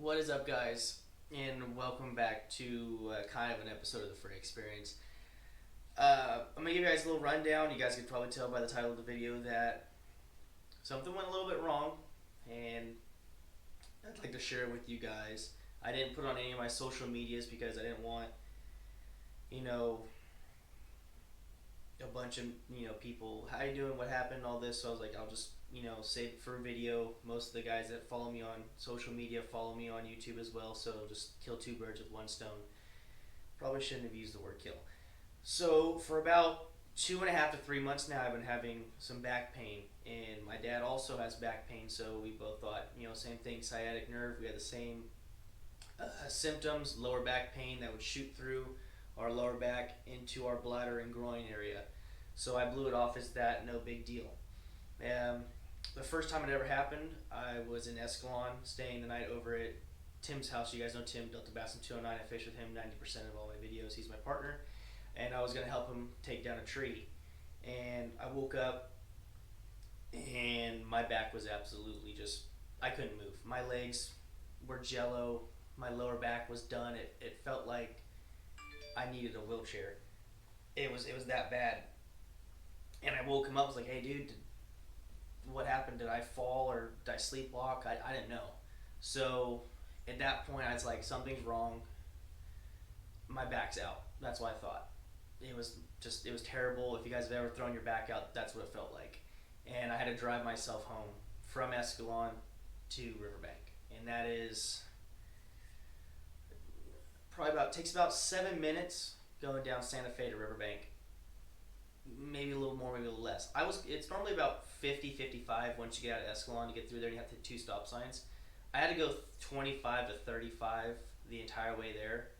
What is up, guys? And welcome back to kind of an episode of the Frey Experience. I'm gonna give you guys a little rundown. You guys can probably tell by the title of the video that something went a little bit wrong, and I'd like to share it with you guys. I didn't put it on any of my social medias because I didn't want, you know, a bunch of people. How you doing? What happened? All this. So I was like, I'll just save it for a video. Most of the guys that follow me on social media follow me on YouTube as well. So just kill two birds with one stone. Probably shouldn't have used the word kill. So for about 2.5 to 3 months now, I've been having some back pain, and my dad also has back pain. So we both thought, same thing, sciatic nerve. We had the same symptoms, lower back pain that would shoot through our lower back into our bladder and groin area. So I blew it off as that, no big deal. The first time it ever happened, I was in Escalon, staying the night over at Tim's house. You guys know Tim, Delta Bassin 209. I fish with him 90% of all my videos. He's my partner. And I was going to help him take down a tree. And I woke up, and my back was absolutely just, I couldn't move. My legs were jello. My lower back was done. It felt like I needed a wheelchair. It was that bad. And I woke him up. I was like, "Hey, dude, what happened? Did I fall or did I sleepwalk? I didn't know." So at that point, I was like, "Something's wrong. My back's out." That's what I thought. It was terrible. If you guys have ever thrown your back out, that's what it felt like. And I had to drive myself home from Escalon to Riverbank, and that is probably takes about 7 minutes going down Santa Fe to Riverbank. Maybe a little more, maybe a little less. It's normally about 50, 55 once you get out of Escalon. You get through there, you have to hit two stop signs. I had to go 25 to 35 the entire way there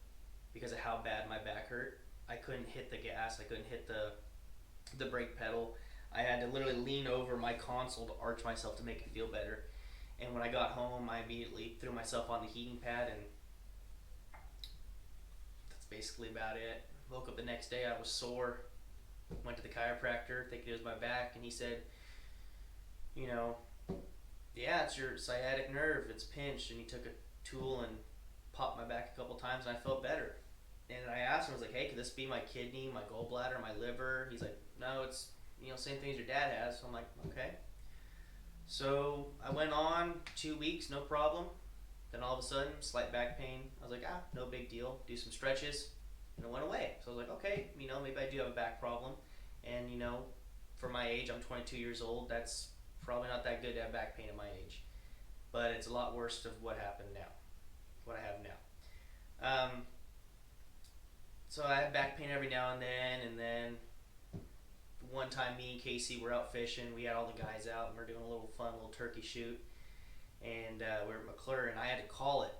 because of how bad my back hurt. I couldn't hit the gas. I couldn't hit the brake pedal. I had to literally lean over my console to arch myself to make it feel better. And when I got home, I immediately threw myself on the heating pad, and that's basically about it. Woke up the next day, I was sore. Went to the chiropractor thinking it was my back, and he said, yeah, it's your sciatic nerve. It's pinched. And he took a tool and popped my back a couple times, and I felt better. And I asked him, I was like, "Hey, could this be my kidney, my gallbladder, my liver?" He's like, "No, it's same thing as your dad has." So I'm like, "Okay." So I went on 2 weeks, no problem. Then all of a sudden, slight back pain. I was like, no big deal. Do some stretches, and it went away. So I was like, okay, maybe I do have a back problem. And, for my age, I'm 22 years old. That's probably not that good to have back pain at my age. But it's a lot worse of what happened now, what I have now. So I have back pain every now and then one time me and Casey were out fishing. We had all the guys out, and we're doing a little fun little turkey shoot. And we were at McClure, and I had to call it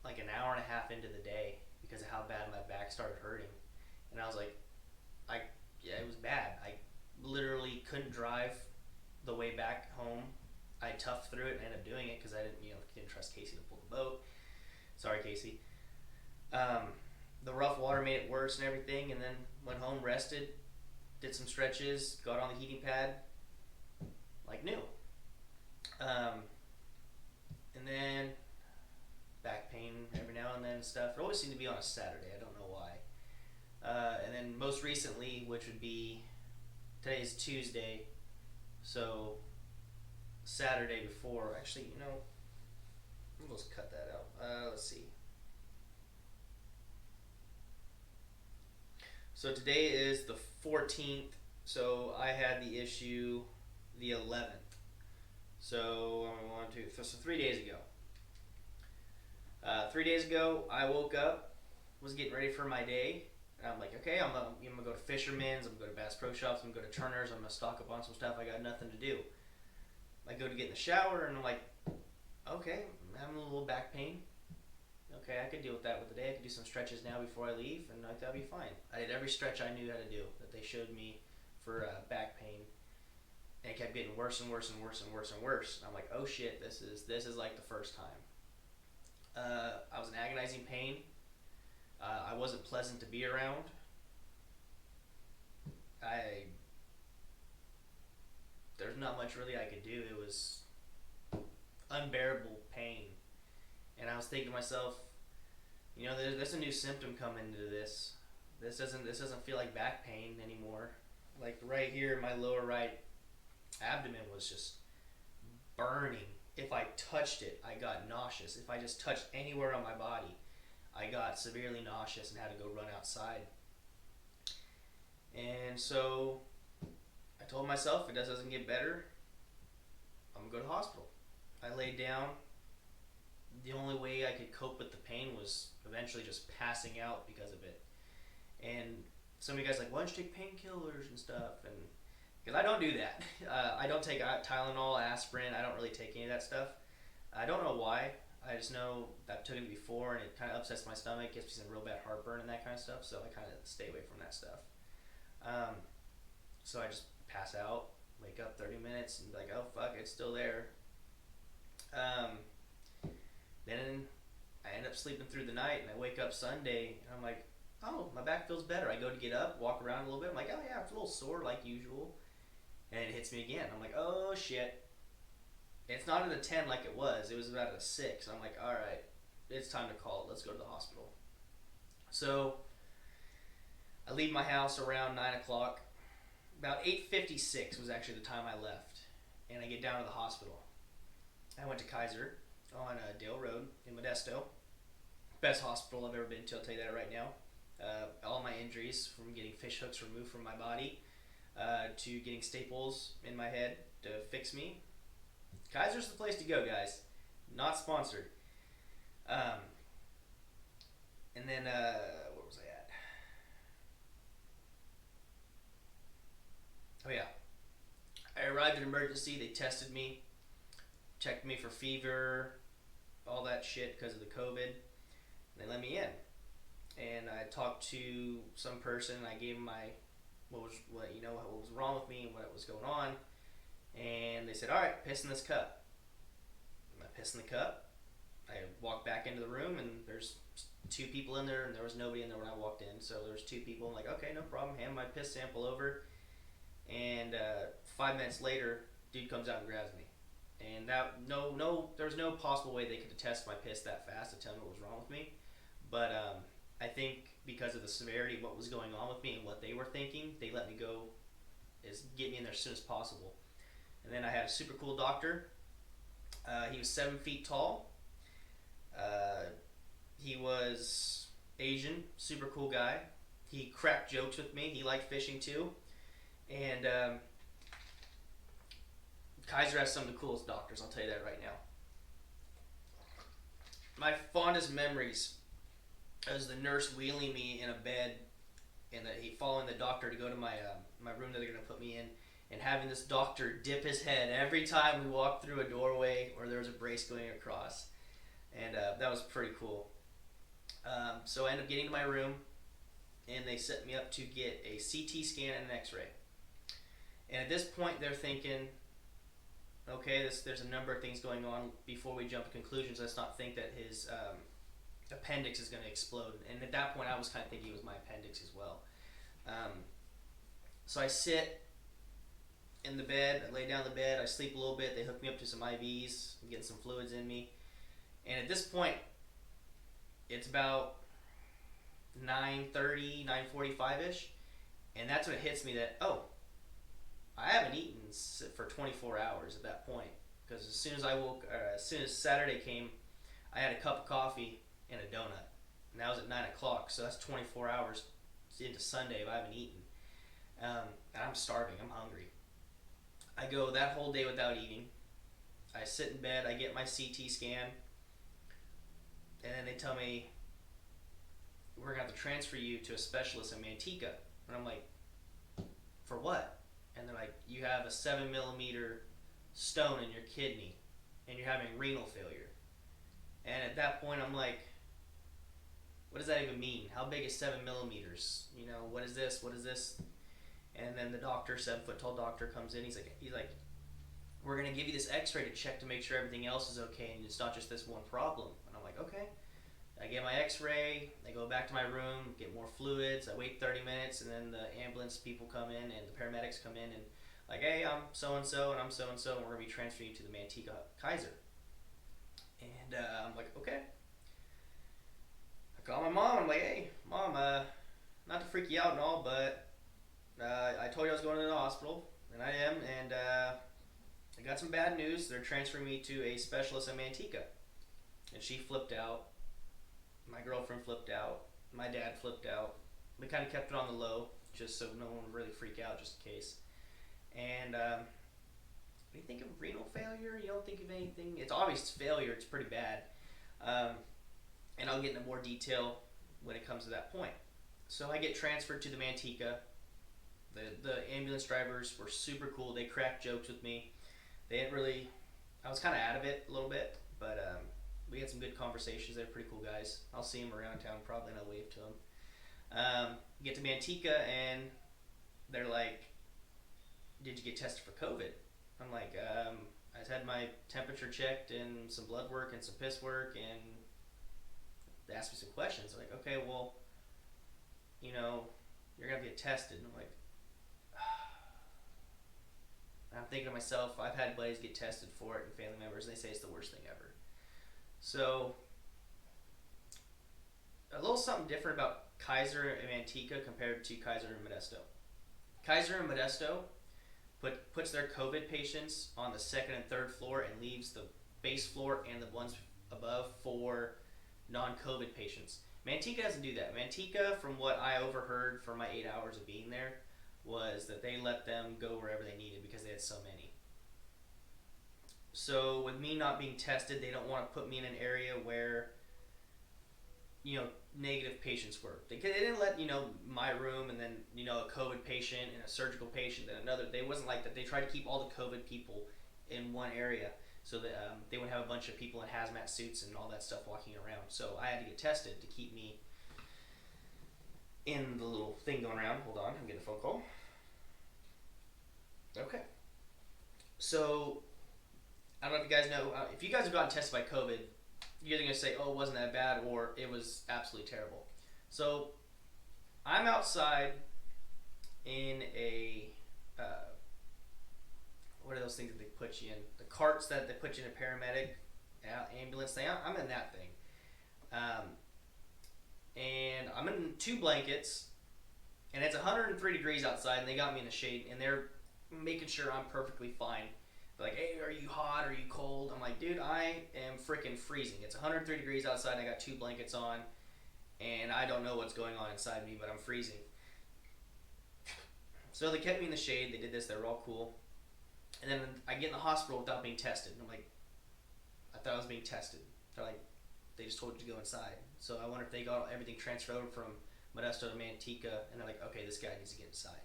like an hour and a half into the day because of how bad my back started hurting. And I was like, yeah, it was bad. I literally couldn't drive the way back home. I toughed through it and ended up doing it because I didn't trust Casey to pull the boat. Sorry, Casey. The rough water made it worse and everything, and then went home, rested, did some stretches, got on the heating pad like new. And then back pain every now and then and stuff. It always seemed to be on a Saturday. I don't know why. And then most recently, which would be today's Tuesday, so Saturday before. Actually, we'll just cut that out. Let's see. So today is the 14th. So I had the issue the 11th. So 3 days ago. 3 days ago, I woke up, was getting ready for my day, and I'm like, okay, I'm gonna go to Fisherman's, I'm gonna go to Bass Pro Shops, I'm gonna go to Turner's, I'm gonna stock up on some stuff. I got nothing to do. I go to get in the shower, and I'm like, okay, I'm having a little back pain. Okay, I could deal with that with the day. I could do some stretches now before I leave, and that'll be fine. I did every stretch I knew how to do that they showed me for back pain, and it kept getting worse and worse and worse and worse and worse. And I'm like, oh shit, this is like the first time. I was in agonizing pain. I wasn't pleasant to be around. There's not much really I could do. It was unbearable pain. And I was thinking to myself, there's a new symptom coming into this. This doesn't feel like back pain anymore. Like right here, my lower right abdomen was just burning. If I touched it, I got nauseous. If I just touched anywhere on my body, I got severely nauseous and had to go run outside. And so I told myself, if it doesn't get better, I'm going to go to the hospital. I laid down. The only way I could cope with the pain was eventually just passing out because of it. And some of you guys are like, why don't you take painkillers and stuff? And because I don't do that. I don't take Tylenol, aspirin. I don't really take any of that stuff. I don't know why. I just know I've taken it before, and it kind of upsets my stomach, gives me some real bad heartburn and that kind of stuff. So I kind of stay away from that stuff. So I just pass out, wake up 30 minutes, and be like, oh fuck, it's still there. Then I end up sleeping through the night, and I wake up Sunday, and I'm like, oh, my back feels better. I go to get up, walk around a little bit. I'm like, oh yeah, it's a little sore like usual. And it hits me again. I'm like, oh shit. It's not at a 10 like it was. It was about a 6. I'm like, all right, it's time to call it. Let's go to the hospital. So I leave my house around 9 o'clock. About 8:56 was actually the time I left. And I get down to the hospital. I went to Kaiser on Dale Road in Modesto. Best hospital I've ever been to, I'll tell you that right now. All my injuries, from getting fish hooks removed from my body to getting staples in my head to fix me. Kaiser's the place to go, guys. Not sponsored. And then, where was I at? Oh yeah. I arrived at emergency. They tested me, checked me for fever, all that shit because of the COVID. They let me in, and I talked to some person. I gave them what was wrong with me and what was going on, and they said, "All right, piss in this cup." And I piss in the cup. I walk back into the room, and there's 2 people in there, and there was nobody in there when I walked in. So there was 2 people. I'm like, okay, no problem. Hand my piss sample over, and 5 minutes later, dude comes out and grabs me. And there's no possible way they could test my piss that fast to tell me what was wrong with me. But I think because of the severity of what was going on with me and what they were thinking, they let me go, get me in there as soon as possible. And then I had a super cool doctor. He was 7 feet tall. He was Asian, super cool guy. He cracked jokes with me. He liked fishing too. And Kaiser has some of the coolest doctors, I'll tell you that right now. My fondest memories is the nurse wheeling me in a bed and following the doctor to go to my room that they're going to put me in, and having this doctor dip his head every time we walked through a doorway or there was a brace going across. And that was pretty cool. So I ended up getting to my room, and they set me up to get a CT scan and an x-ray. And at this point, they're thinking, okay, there's a number of things going on. Before we jump to conclusions, let's not think that his appendix is going to explode. And at that point, I was kind of thinking it was my appendix as well. So I sit in the bed, I lay down in the bed, I sleep a little bit. They hook me up to some IVs, I'm getting some fluids in me. And at this point, it's about 9:30, 9:45-ish. And that's when it hits me that, oh, I haven't eaten for 24 hours at that point, because as soon as Saturday came, I had a cup of coffee and a donut, and that was at 9 o'clock. So that's 24 hours into Sunday if I haven't eaten, and I'm starving. I'm hungry. I go that whole day without eating. I sit in bed. I get my CT scan, and then they tell me we're gonna have to transfer you to a specialist in Manteca, and I'm like, for what? And they're like, you have a 7mm stone in your kidney, and you're having renal failure. And at that point, I'm like, what does that even mean? How big is 7mm? What is this? What is this? And then the doctor, 7-foot tall doctor, comes in. He's like, we're gonna give you this X-ray to check to make sure everything else is okay, and it's not just this one problem. And I'm like, okay. I get my X-ray, I go back to my room, get more fluids, I wait 30 minutes, and then the ambulance people come in and the paramedics come in and like, hey, I'm so-and-so and I'm so-and-so, and we're going to be transferring you to the Manteca Kaiser. And I'm like, okay. I call my mom. I'm like, hey, mom, not to freak you out and all, but I told you I was going to the hospital, and I am, and I got some bad news. They're transferring me to a specialist in Manteca. And she flipped out. My girlfriend flipped out. My dad flipped out. We kind of kept it on the low, just so no one would really freak out, just in case. And when you think of renal failure, you don't think of anything. It's obvious failure. It's pretty bad. Um, and I'll get into more detail when it comes to that point. So I get transferred to the Manteca. The ambulance drivers were super cool. They cracked jokes with me. They didn't really. I was kind of out of it a little bit, but we had some good conversations. They're pretty cool guys. I'll see them around town probably, and I'll wave to them. Get to Manteca, and they're like, "Did you get tested for COVID?" I'm like, "I just had my temperature checked and some blood work and some piss work, and they asked me some questions." I'm like, "Okay, well, you're gonna get tested." And I'm like, and I'm thinking to myself, I've had buddies get tested for it and family members, and they say it's the worst thing ever. So, a little something different about Kaiser and Manteca compared to Kaiser and Modesto. Kaiser and Modesto puts their COVID patients on the second and third floor and leaves the base floor and the ones above for non-COVID patients. Manteca doesn't do that. Manteca, from what I overheard from my 8 hours of being there, was that they let them go wherever they needed because they had so many. So with me not being tested, they don't want to put me in an area where negative patients were. They didn't let my room and then a COVID patient and a surgical patient and another. They wasn't like that. They tried to keep all the COVID people in one area so that they would have a bunch of people in hazmat suits and all that stuff walking around. So I had to get tested to keep me in the little thing going around. Hold on, I'm getting a phone call. Okay. So, I don't know if you guys know, if you guys have gotten tested by COVID, you're either going to say, oh, it wasn't that bad, or it was absolutely terrible. So, I'm outside in a, what are those things that they put you in? The carts that they put you in a paramedic ambulance thing. I'm in that thing. And I'm in 2 blankets, and it's 103 degrees outside, and they got me in the shade, and they're making sure I'm perfectly fine. They're like, hey, are you hot? Are you cold? I'm like, dude, I am freaking freezing. It's 103 degrees outside, and I got 2 blankets on, and I don't know what's going on inside me, but I'm freezing. So they kept me in the shade. They did this. They were all cool. And then I get in the hospital without being tested. And I'm like, I thought I was being tested. They're like, they just told you to go inside. So I wonder if they got everything transferred over from Modesto to Manteca, and they're like, okay, this guy needs to get inside.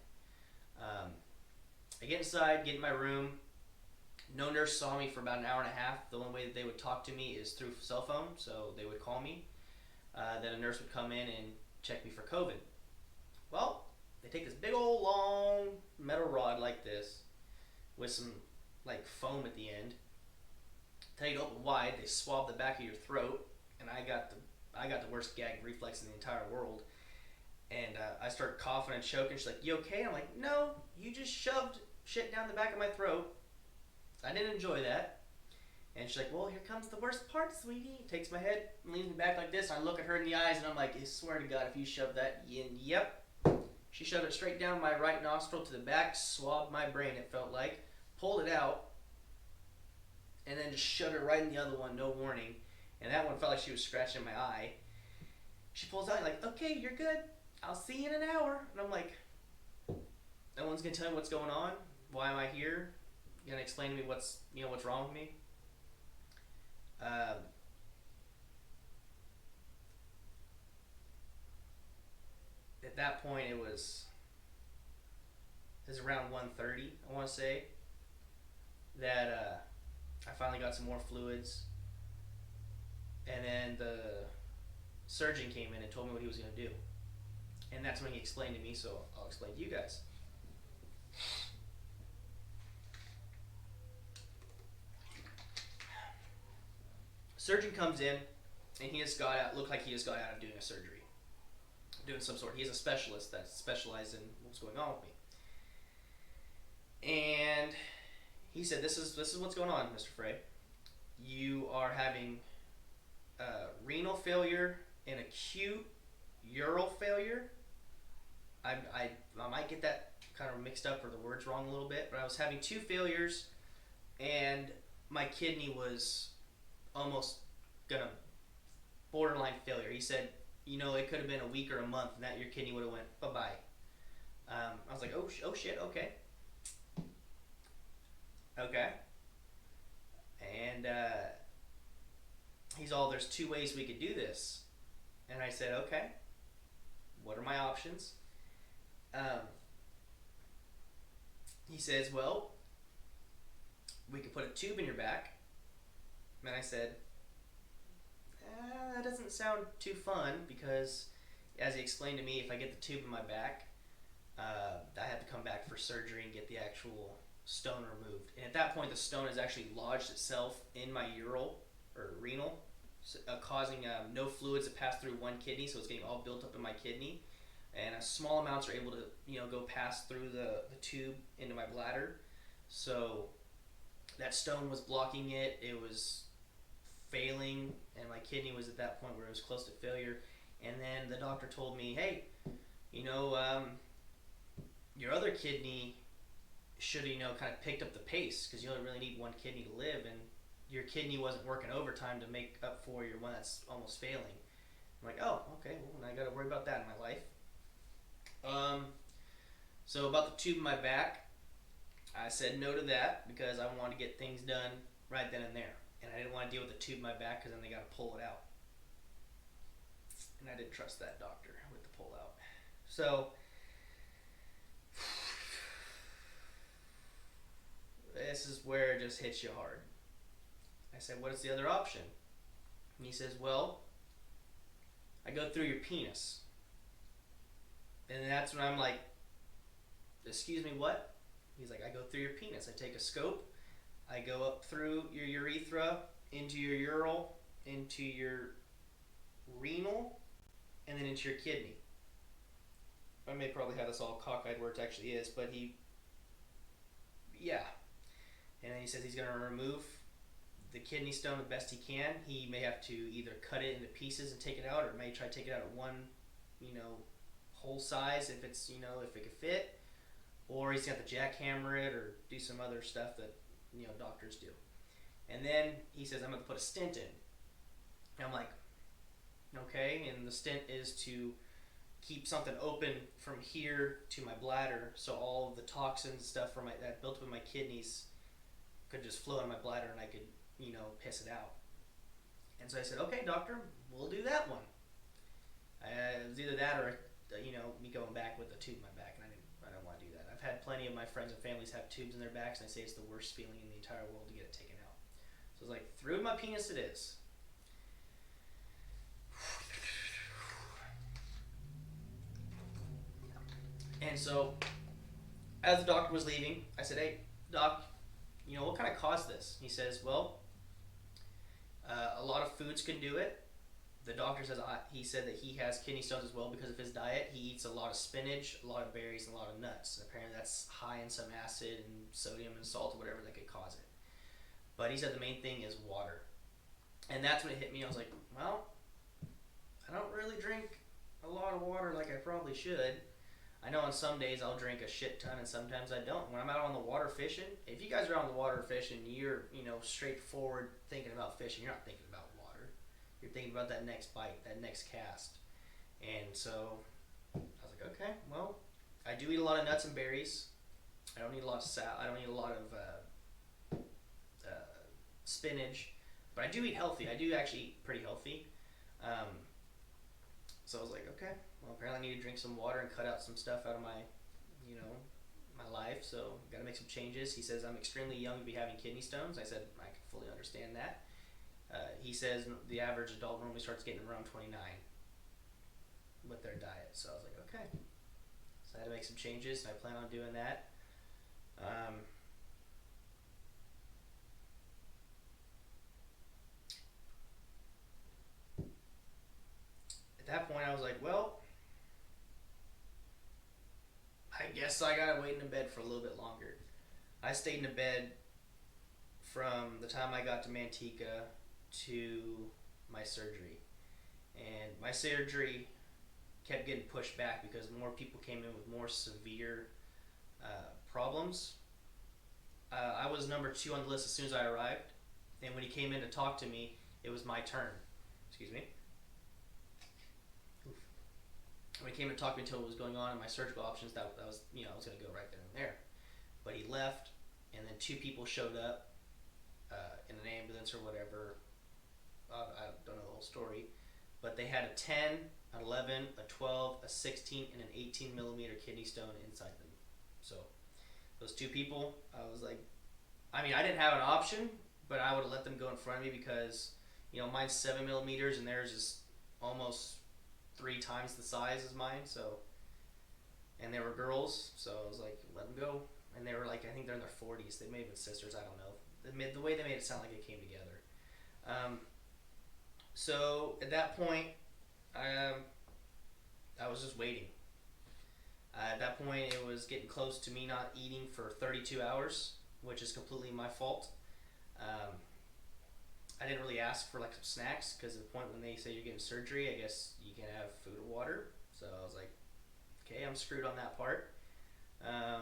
I get inside, get in my room. No nurse saw me for about an hour and a half. The only way that they would talk to me is through cell phone, so they would call me. Then a nurse would come in and check me for COVID. Well, they take this big old long metal rod like this with some like foam at the end. Tell you to open wide. They swab the back of your throat, and I got the worst gag reflex in the entire world. And I start coughing and choking. She's like, you okay? I'm like, no, you just shoved shit down the back of my throat. I didn't enjoy that. And she's like, well, here comes the worst part, sweetie. Takes my head and leans me back like this. And I look at her in the eyes, and I'm like, I swear to God, if you shove that in, yep. She shoved it straight down my right nostril to the back, swabbed my brain, it felt like, pulled it out, and then just shoved it right in the other one, no warning. And that one felt like she was scratching my eye. She pulls out, like, okay, you're good. I'll see you in an hour. And I'm like, no one's going to tell me what's going on? Why am I here? You going to explain to me what's wrong with me? At that point, it was around 1:30, I want to say, that I finally got some more fluids. And then the surgeon came in and told me what he was going to do. And that's when he explained to me, so I'll explain to you guys. Surgeon comes in, and he just looked like he just got out of doing a surgery. Doing some sort. He's a specialist that specializes in what's going on with me. And he said, this is what's going on, Mr. Frey. You are having renal failure and acute ural failure. I might get that kind of mixed up or the words wrong a little bit, but I was having two failures, and my kidney was almost gonna borderline failure. He said, it could have been a week or a month, and that your kidney would have went bye bye. I was like, oh shit, okay, okay, and he's all, there's two ways we could do this, and I said, okay, what are my options? He says, well, we could put a tube in your back. And I said, that doesn't sound too fun, because as he explained to me, if I get the tube in my back, I have to come back for surgery and get the actual stone removed. And at that point, the stone has actually lodged itself in my ural or renal, causing no fluids to pass through one kidney, so it's getting all built up in my kidney. And small amounts are able to, go pass through the tube into my bladder. So that stone was blocking it. It was failing, and my kidney was at that point where it was close to failure. And then the doctor told me, hey, your other kidney should have, kind of picked up the pace, because you only really need one kidney to live, and your kidney wasn't working overtime to make up for your one that's almost failing. I'm like, oh, okay, well, I got to worry about that in my life. So about the tube in my back, I said no to that, because I wanted to get things done right then and there. And I didn't want to deal with the tube in my back, because then they got to pull it out. And I didn't trust that doctor with the pull out. So this is where it just hits you hard. I said, what is the other option? And he says, well, I go through your penis. And that's when I'm like, excuse me, what? He's like, I go through your penis. I take a scope. I go up through your urethra, into your ural, into your renal, and then into your kidney. I may probably have this all cockeyed where it actually is, but yeah. And then he says he's going to remove the kidney stone the best he can. He may have to either cut it into pieces and take it out, or may try to take it out at one, whole size if it's, if it could fit, or he's got to jackhammer it or do some other stuff that, doctors do. And then he says, I'm going to put a stent in. And I'm like, okay, and the stent is to keep something open from here to my bladder, so all of the toxins and stuff from that built up in my kidneys could just flow in my bladder, and I could, piss it out. And so I said, okay, doctor, we'll do that one. It was either that or, me going back with a tube in my back, and I don't want to do that. I've had plenty of my friends and families have tubes in their backs, and I say it's the worst feeling in the entire world to get it taken out. So I was like, through my penis it is. And so, as the doctor was leaving, I said, hey, doc, what kind of caused this? He says, well, a lot of foods can do it. The doctor says, he said that he has kidney stones as well because of his diet. He eats a lot of spinach, a lot of berries, and a lot of nuts. Apparently that's high in some acid and sodium and salt or whatever that could cause it. But he said the main thing is water. And that's when it hit me. I was like, well, I don't really drink a lot of water like I probably should. I know on some days I'll drink a shit ton and sometimes I don't. When I'm out on the water fishing, if you guys are on the water fishing, you're, straightforward thinking about fishing. You're not thinking about water. You're thinking about that next bite, that next cast. And so I was like, okay, well, I do eat a lot of nuts and berries. I don't eat a lot of I don't eat a lot of spinach, but I do eat healthy. I do actually eat pretty healthy. So I was like, okay, well, apparently I need to drink some water and cut out some stuff out of my, my life. So got to make some changes. He says I'm extremely young to be having kidney stones. I said I can fully understand that. He says the average adult normally starts getting around 29 with their diet. So I was like, okay. So I had to make some changes, and I plan on doing that. At that point, I was like, well, I guess I gotta wait in the bed for a little bit longer. I stayed in the bed from the time I got to Manteca to my surgery. And my surgery kept getting pushed back because more people came in with more severe problems. I was number 2 on the list as soon as I arrived, and when he came in to talk to me, it was my turn. Excuse me. Oof. When he came to talk to me until what was going on and my surgical options, that was, I was going to go right then and there. But he left, and then 2 people showed up in an ambulance or whatever. I don't know the whole story, but they had a 10, an 11, a 12, a 16, and an 18 millimeter kidney stone inside them. So those 2 people, I was like, I didn't have an option, but I would have let them go in front of me because, mine's 7 millimeters and theirs is almost 3 times the size as mine. So, and they were girls, so I was like, let them go. And they were like, I think they're in their 40s. They may have been sisters. I don't know. The way they made it sound like it came together. So at that point, I was just waiting. At that point, it was getting close to me not eating for 32 hours, which is completely my fault. I didn't really ask for like some snacks because at the point when they say you're getting surgery, I guess you can have food or water. So I was like, okay, I'm screwed on that part. I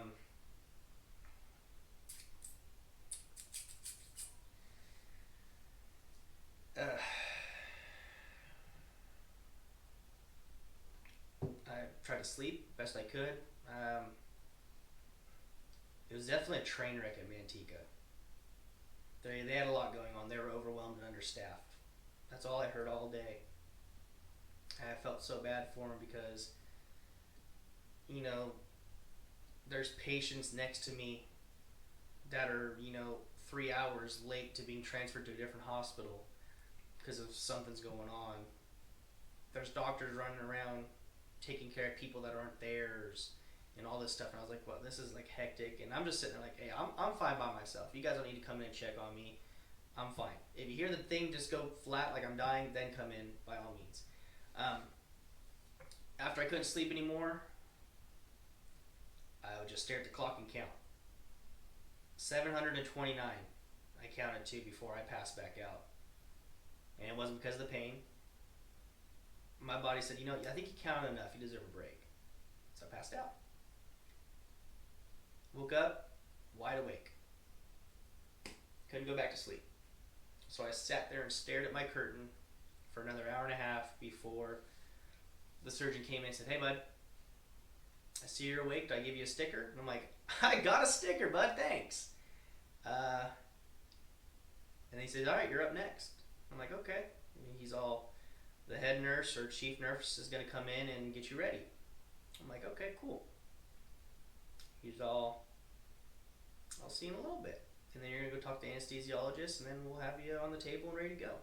tried to sleep best I could. It was definitely a train wreck at Manteca. They had a lot going on. They were overwhelmed and understaffed. That's all I heard all day. I felt so bad for them because, there's patients next to me that are, 3 hours late to being transferred to a different hospital because of something's going on. There's doctors running around taking care of people that aren't theirs and all this stuff, and I was like, well, this is like hectic, and I'm just sitting there like, hey, I'm fine by myself. You guys don't need to come in and check on me. I'm fine. If you hear the thing just go flat like I'm dying, then come in by all means. After I couldn't sleep anymore, I would just stare at the clock and count. 729 I counted to before I passed back out. And it wasn't because of the pain. My body said, I think you counted enough. You deserve a break. So I passed out. Woke up, wide awake. Couldn't go back to sleep. So I sat there and stared at my curtain for another hour and a half before the surgeon came in and said, hey, bud, I see you're awake. Do I give you a sticker? And I'm like, I got a sticker, bud. Thanks. And he said, all right, you're up next. I'm like, okay. And he's all, the head nurse or chief nurse is going to come in and get you ready. I'm like, okay, cool. He's all, I'll see you in a little bit. And then you're going to go talk to the anesthesiologist, and then we'll have you on the table and ready to go.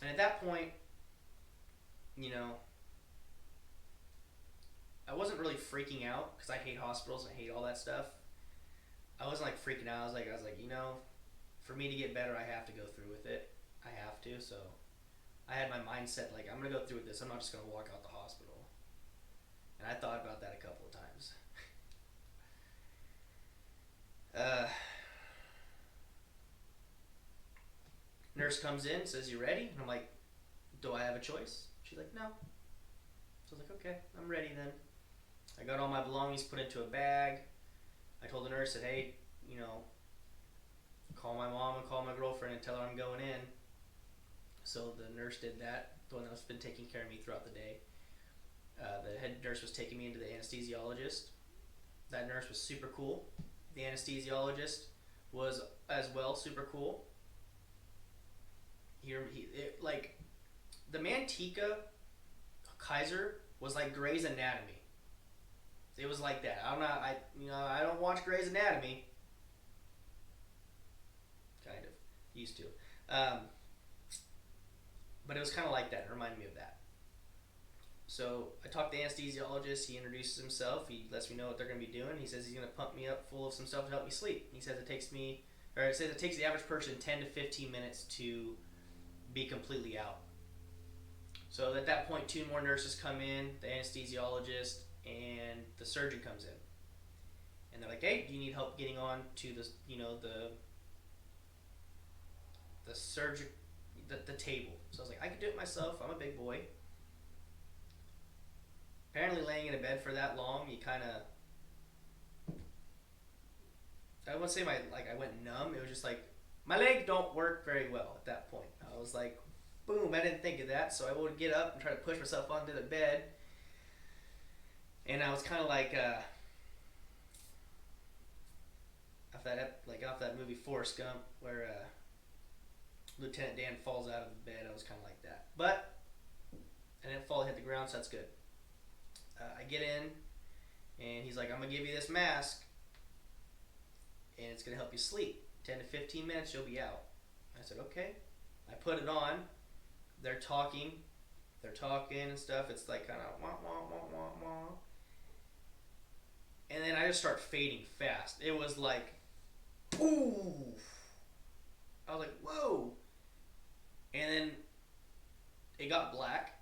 And at that point, I wasn't really freaking out because I hate hospitals and I hate all that stuff. I wasn't like freaking out. I was like, for me to get better, I have to go through with it. I have to. So I had my mindset like, I'm going to go through with this. I'm not just going to walk out the hospital. And I thought about that a couple of times. Nurse comes in, says, you ready? And I'm like, do I have a choice? She's like, no. So I was like, okay, I'm ready then. I got all my belongings put into a bag. I told the nurse that, hey, call my mom and call my girlfriend and tell her I'm going in. So the nurse did that, the one that's been taking care of me throughout the day. The head nurse was taking me into the anesthesiologist. That nurse was super cool. The anesthesiologist was as well super cool. The Manteca Kaiser was like Grey's Anatomy. It was like that. I don't watch Grey's Anatomy. Kind of used to, but it was kind of like that. It reminded me of that. So I talked to the anesthesiologist. He introduces himself. He lets me know what they're going to be doing. He says he's going to pump me up full of some stuff to help me sleep. He says it takes the average person 10 to 15 minutes to be completely out. So at that point, 2 more nurses come in, the anesthesiologist and the surgeon comes in. And they're like, hey, do you need help getting on to the the table. So I was like, I could do it myself. I'm a big boy. Apparently, laying in a bed for that long, you kind of, I wouldn't say I went numb. It was just like my leg don't work very well at that point. I was like, boom, I didn't think of that. So I would get up and try to push myself onto the bed. And I was kind of like, off that movie Forrest Gump, where Lieutenant Dan falls out of the bed. I was kind of like that, but I didn't fall, hit the ground, so that's good. I get in, and he's like, "I'm gonna give you this mask, and it's gonna help you sleep. 10 to 15 minutes, you'll be out." I said, "Okay." I put it on. They're talking and stuff. It's like kind of wah wah wah wah wah, and then I just start fading fast. It was like, ooh. I was like, whoa. And then it got black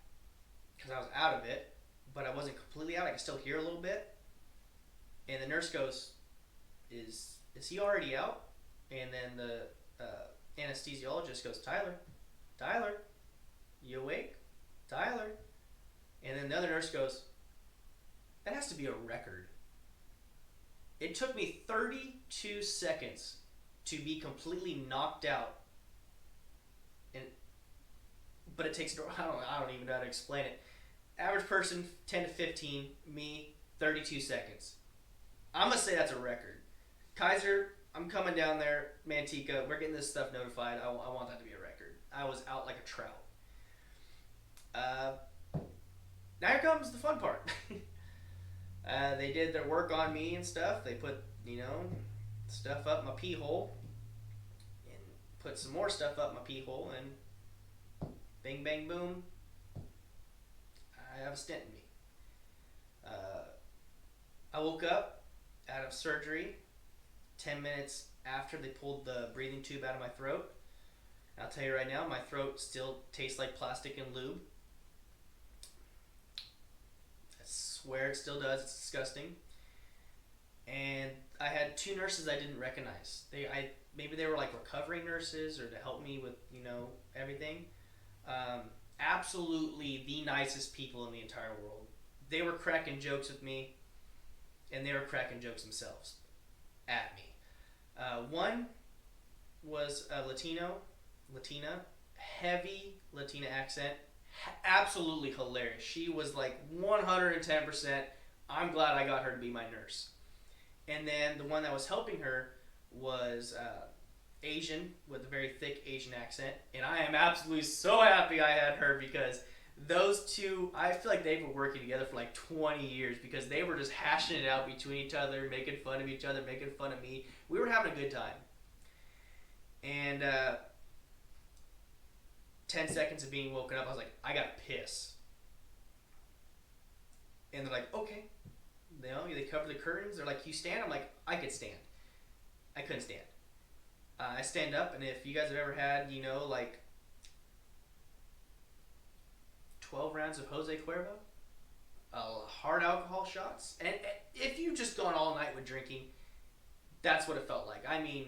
because I was out of it, but I wasn't completely out. I could still hear a little bit. And the nurse goes, is he already out? And then the anesthesiologist goes, Tyler, you awake? Tyler. And then the other nurse goes, that has to be a record. It took me 32 seconds to be completely knocked out. But it takes, I don't even know how to explain it. Average person, 10 to 15. Me, 32 seconds. I'm going to say that's a record. Kaiser, I'm coming down there. Manteca, we're getting this stuff notified. I want that to be a record. I was out like a trout. Now here comes the fun part. They did their work on me and stuff. They put, stuff up my pee hole. And put some more stuff up my pee hole. And bing, bang, boom. I have a stent in me. I woke up out of surgery 10 minutes after they pulled the breathing tube out of my throat. I'll tell you right now, my throat still tastes like plastic and lube. I swear it still does. It's disgusting. And I had two nurses I didn't recognize. Maybe they were like recovery nurses or to help me with, everything. Absolutely the nicest people in the entire world. They were cracking jokes with me, and they were cracking jokes themselves at me. One was a Latina, heavy Latina accent, absolutely hilarious. She was like 110%. I'm glad I got her to be my nurse. And then the one that was helping her was Asian, with a very thick Asian accent, and I am absolutely so happy I had her, because those two, I feel like they were working together for like 20 years, because they were just hashing it out between each other, making fun of each other, making fun of me. We were having a good time. And 10 seconds of being woken up, I was like, I gotta piss. And they're like, okay. They cover the curtains. They're like, you stand? I'm like, I could stand. I couldn't stand. I stand up, and if you guys have ever had, 12 rounds of Jose Cuervo, hard alcohol shots, and if you've just gone all night with drinking, that's what it felt like. I mean,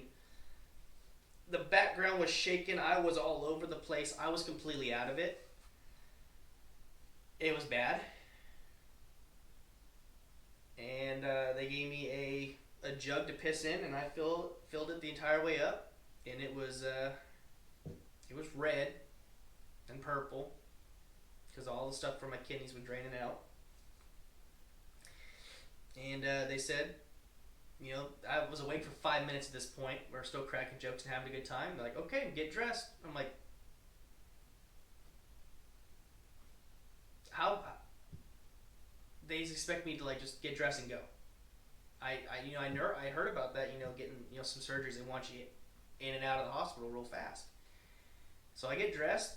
the background was shaking. I was all over the place. I was completely out of it. It was bad. And they gave me a jug to piss in, and I filled it the entire way up, and it was red and purple because all the stuff from my kidneys was draining out. And they said, I was awake for 5 minutes at this point. We're still cracking jokes and having a good time. They're like, okay, get dressed. I'm like, how? They expect me to just get dressed and go. I heard about that, getting, some surgeries, they want you in and out of the hospital real fast. So I get dressed,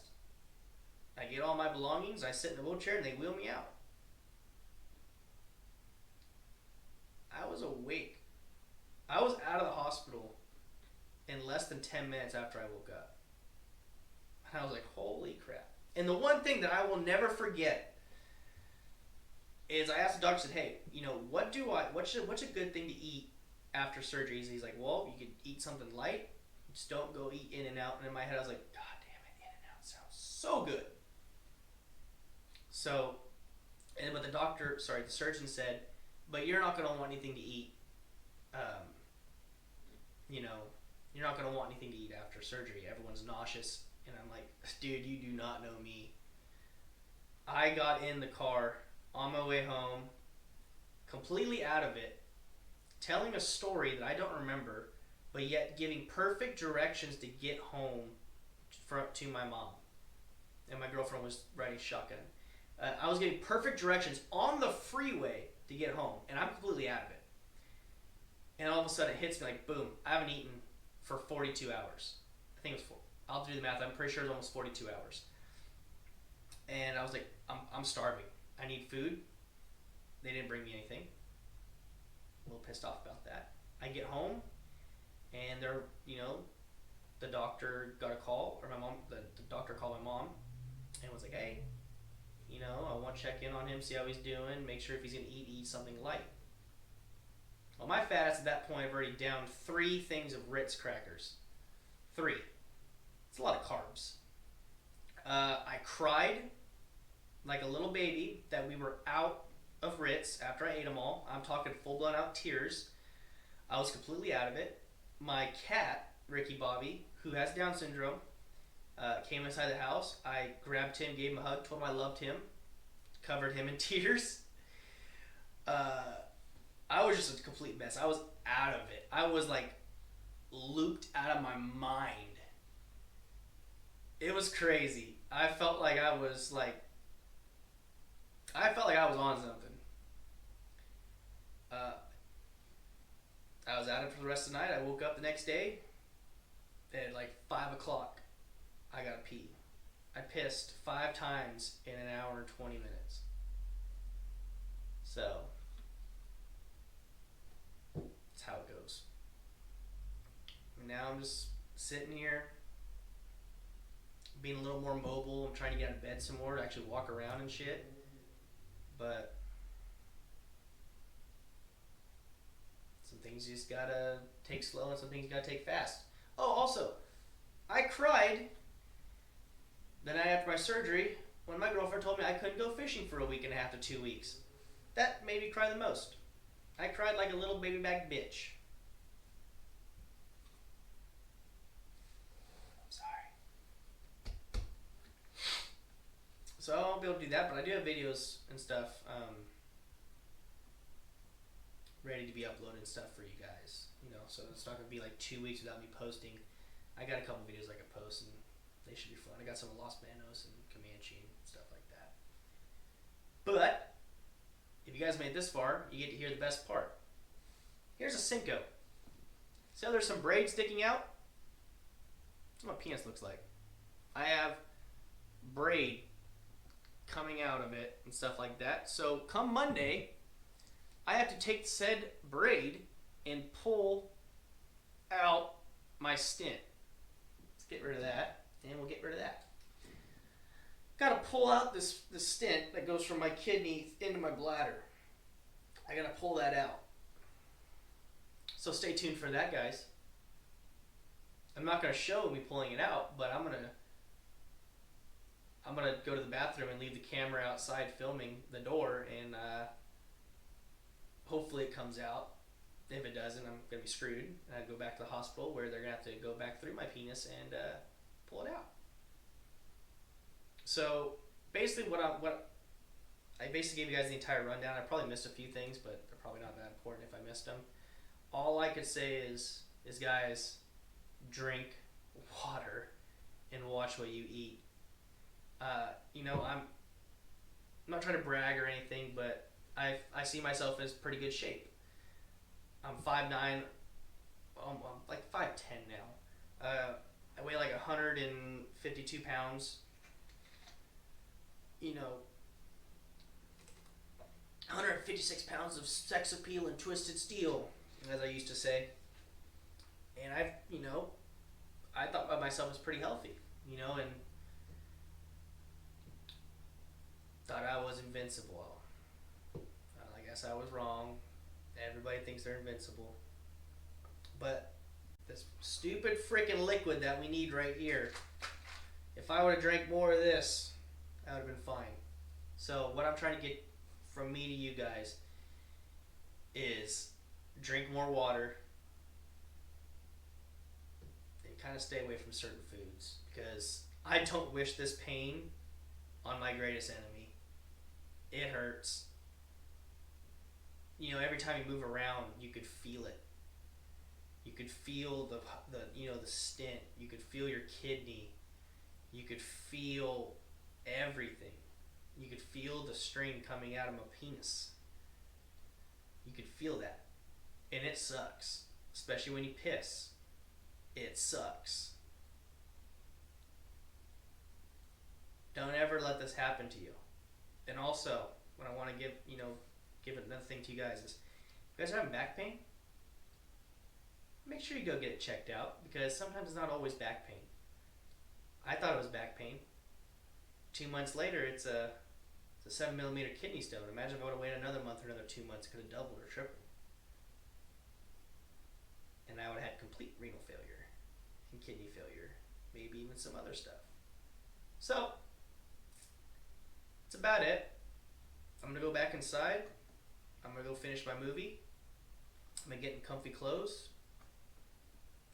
I get all my belongings, I sit in a wheelchair, and they wheel me out. I was awake. I was out of the hospital in less than 10 minutes after I woke up. And I was like, holy crap. And the one thing that I will never forget is I asked the doctor, said, hey, what's a good thing to eat after surgery? He's like, well, you could eat something light. Just don't go eat In-N-Out. And in my head, I was like, God damn it, So good. So, and but the surgeon said, but you're not gonna want anything to eat. Um, you know, you're not gonna want anything to eat after surgery. Everyone's nauseous, and I'm like, dude, you do not know me. I got in the car on my way home, completely out of it, telling a story that I don't remember, but yet giving perfect directions to get home to my mom. And my girlfriend was riding shotgun. I was getting perfect directions on the freeway to get home, and I'm completely out of it. And all of a sudden it hits me like, boom, I haven't eaten for 42 hours. I think it was four. I'll do the math. I'm pretty sure it was almost 42 hours. And I was like, I'm starving. I need food. They didn't bring me anything. A little pissed off about that. I get home, and they're, the doctor got a call, or my mom, the doctor called my mom, and was like, hey, I want to check in on him, see how he's doing, make sure if he's going to eat something light. Well, my fat ass at that point, I've already downed 3 things of Ritz crackers. 3. It's a lot of carbs. I cried like a little baby that we were out of Ritz after I ate them all. I'm talking full-blown out tears. I was completely out of it. My cat, Ricky Bobby, who has Down syndrome, came inside the house. I grabbed him, gave him a hug, told him I loved him, covered him in tears. I was just a complete mess. I was out of it. I was like looped out of my mind. It was crazy. I felt like I was on something. I was out of it for the rest of the night. I woke up the next day at like 5 o'clock. I gotta pee. I pissed 5 times in an hour and 20 minutes. So, that's how it goes. And now I'm just sitting here, being a little more mobile. I'm trying to get out of bed some more to actually walk around and shit. But some things you just gotta take slow and some things you gotta take fast. Oh, also, I cried the night after my surgery when my girlfriend told me I couldn't go fishing for a week and a half to 2 weeks. That made me cry the most. I cried like a little baby back bitch. Sorry. So I won't be able to do that, but I do have videos and stuff ready to be uploaded and stuff for you guys. So it's not going to be like 2 weeks without me posting. I got a couple videos I can post, and they should be fun. I got some of Los Manos and Comanche and stuff like that. But if you guys made it this far, you get to hear the best part. Here's a Cinco. See how there's some braid sticking out? That's what my penis looks like. I have braid coming out of it and stuff like that. So come Monday, I have to take said braid and pull out my stent. Let's get rid of that, and we'll get rid of that. Got to pull out this stent that goes from my kidney into my bladder. I got to pull that out. So stay tuned for that, guys. I'm not going to show me pulling it out, but I'm gonna go to the bathroom and leave the camera outside filming the door, and hopefully it comes out. If it doesn't, I'm gonna be screwed, and I'd go back to the hospital where they're gonna have to go back through my penis and pull it out. So basically, what I basically gave you guys the entire rundown. I probably missed a few things, but they're probably not that important if I missed them. All I could say is guys, drink water and watch what you eat. I'm not trying to brag or anything, but I see myself as pretty good shape. I'm 5'9", I'm like 5'10" now. I weigh like 152 pounds. 156 pounds of sex appeal and twisted steel, as I used to say. And I thought about myself as pretty healthy, and thought I was invincible. I guess I was wrong. Everybody thinks they're invincible. But this stupid freaking liquid that we need right here If I would have drank more of this, I would have been fine. So what I'm trying to get from me to you guys is drink more water and kind of stay away from certain foods, because I don't wish this pain on my greatest enemy. It hurts. You know, every time you move around, you could feel it. You could feel the stent. You could feel your kidney. You could feel everything. You could feel the string coming out of my penis. You could feel that. And it sucks. Especially when you piss. It sucks. Don't ever let this happen to you. And also, what I want to give another thing to you guys is, if you guys are having back pain, make sure you go get it checked out, because sometimes it's not always back pain. I thought it was back pain. 2 months later, it's a 7mm kidney stone. Imagine if I would have waited another month or another 2 months, it could have doubled or tripled. And I would have had complete renal failure and kidney failure, maybe even some other stuff. So, that's about it. I'm going to go back inside. I'm going to go finish my movie. I'm going to get in comfy clothes.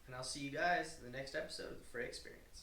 And I'll see you guys in the next episode of the Frey Experience.